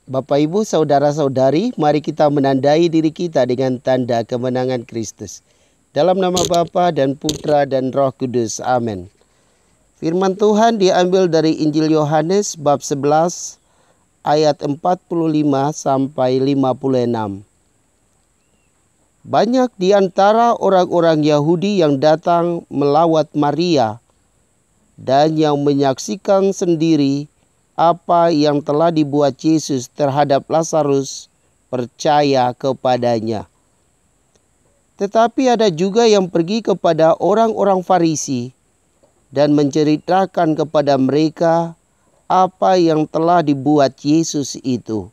Bapak, Ibu, saudara-saudari, mari kita menandai diri kita dengan tanda kemenangan Kristus. Dalam nama Bapa dan Putra dan Roh Kudus. Amin. Firman Tuhan diambil dari Injil Yohanes bab 11 ayat 45 sampai 56. Banyak di antara orang-orang Yahudi yang datang melawat Maria dan yang menyaksikan sendiri apa yang telah dibuat Yesus terhadap Lazarus, percaya kepadanya. Tetapi ada juga yang pergi kepada orang-orang Farisi dan menceritakan kepada mereka apa yang telah dibuat Yesus itu.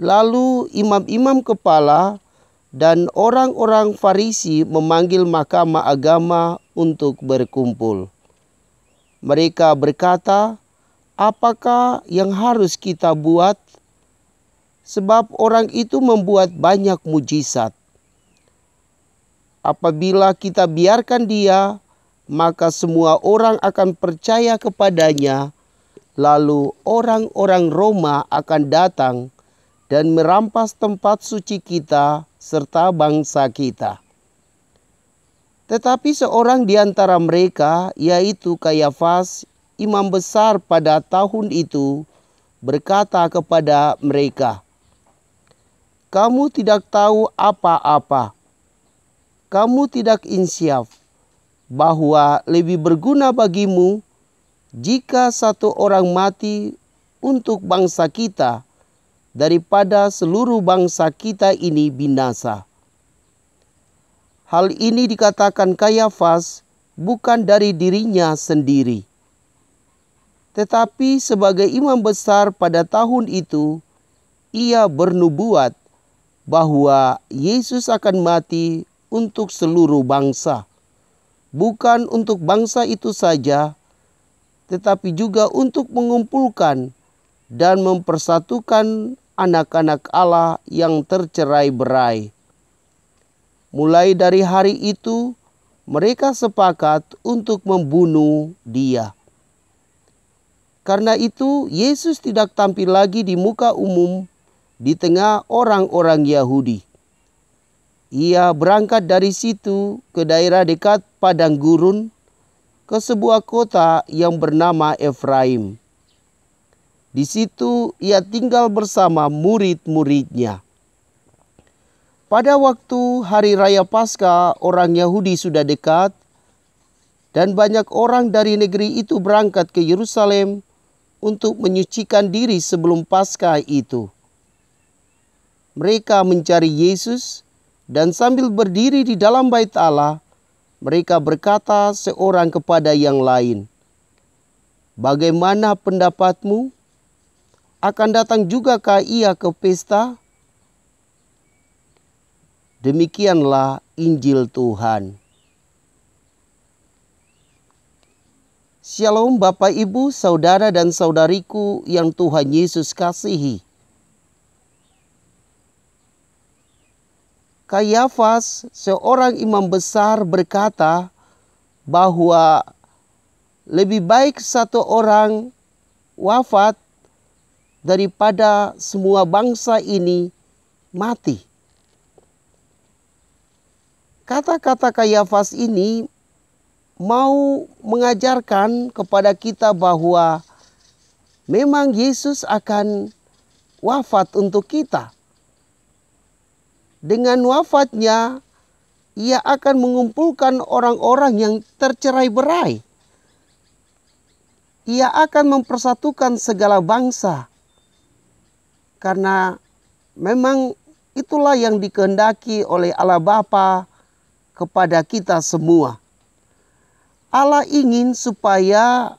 Lalu imam-imam kepala dan orang-orang Farisi memanggil mahkamah agama untuk berkumpul. Mereka berkata, "Apakah yang harus kita buat? Sebab orang itu membuat banyak mujizat. Apabila kita biarkan dia, maka semua orang akan percaya kepadanya, lalu orang-orang Roma akan datang dan merampas tempat suci kita serta bangsa kita." Tetapi seorang di antara mereka, yaitu Kayafas, imam besar pada tahun itu, berkata kepada mereka, "Kamu tidak tahu apa-apa. Kamu tidak insyaf bahwa lebih berguna bagimu jika satu orang mati untuk bangsa kita daripada seluruh bangsa kita ini binasa." Hal ini dikatakan Kayafas bukan dari dirinya sendiri, tetapi sebagai imam besar pada tahun itu, ia bernubuat bahwa Yesus akan mati untuk seluruh bangsa, bukan untuk bangsa itu saja, tetapi juga untuk mengumpulkan dan mempersatukan anak-anak Allah yang tercerai-berai. Mulai dari hari itu, mereka sepakat untuk membunuh dia. Karena itu, Yesus tidak tampil lagi di muka umum di tengah orang-orang Yahudi. Ia berangkat dari situ ke daerah dekat padang gurun, ke sebuah kota yang bernama Efraim. Di situ ia tinggal bersama murid-muridnya. Pada waktu hari raya Paskah, orang Yahudi sudah dekat, dan banyak orang dari negeri itu berangkat ke Yerusalem untuk menyucikan diri sebelum Paskah itu. Mereka mencari Yesus, dan sambil berdiri di dalam bait Allah, mereka berkata seorang kepada yang lain, "Bagaimana pendapatmu? Akan datang jugakah ia ke pesta?" Demikianlah Injil Tuhan. Shalom Bapak, Ibu, saudara dan saudariku yang Tuhan Yesus kasihi. Kayafas, seorang imam besar, berkata bahwa lebih baik satu orang wafat daripada semua bangsa ini mati. Kata-kata Kayafas ini mau mengajarkan kepada kita bahwa memang Yesus akan wafat untuk kita. Dengan wafatnya, ia akan mengumpulkan orang-orang yang tercerai-berai. Ia akan mempersatukan segala bangsa. Karena memang itulah yang dikehendaki oleh Allah Bapa kepada kita semua. Allah ingin supaya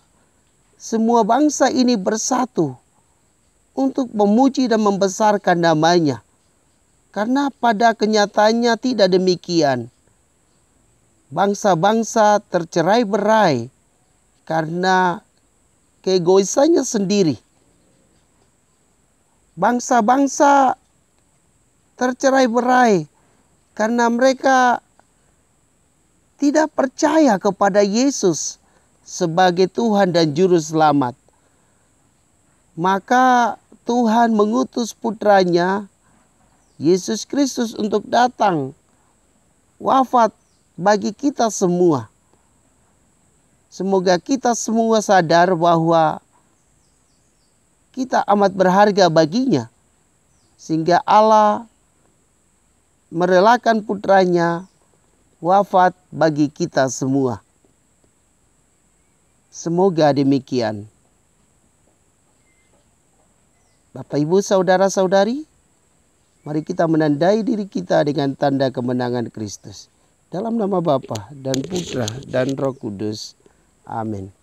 semua bangsa ini bersatu untuk memuji dan membesarkan namanya. Karena pada kenyataannya tidak demikian. Bangsa-bangsa tercerai-berai karena keegoisannya sendiri. Bangsa-bangsa tercerai-berai karena mereka tidak percaya kepada Yesus sebagai Tuhan dan Juru Selamat. Maka Tuhan mengutus putranya Yesus Kristus untuk datang wafat bagi kita semua. Semoga kita semua sadar bahwa kita amat berharga baginya, sehingga Allah merelakan putranya wafat bagi kita semua. Semoga demikian. Bapak, Ibu, saudara-saudari, mari kita menandai diri kita dengan tanda kemenangan Kristus. Dalam nama Bapa dan Putra dan Roh Kudus. Amin.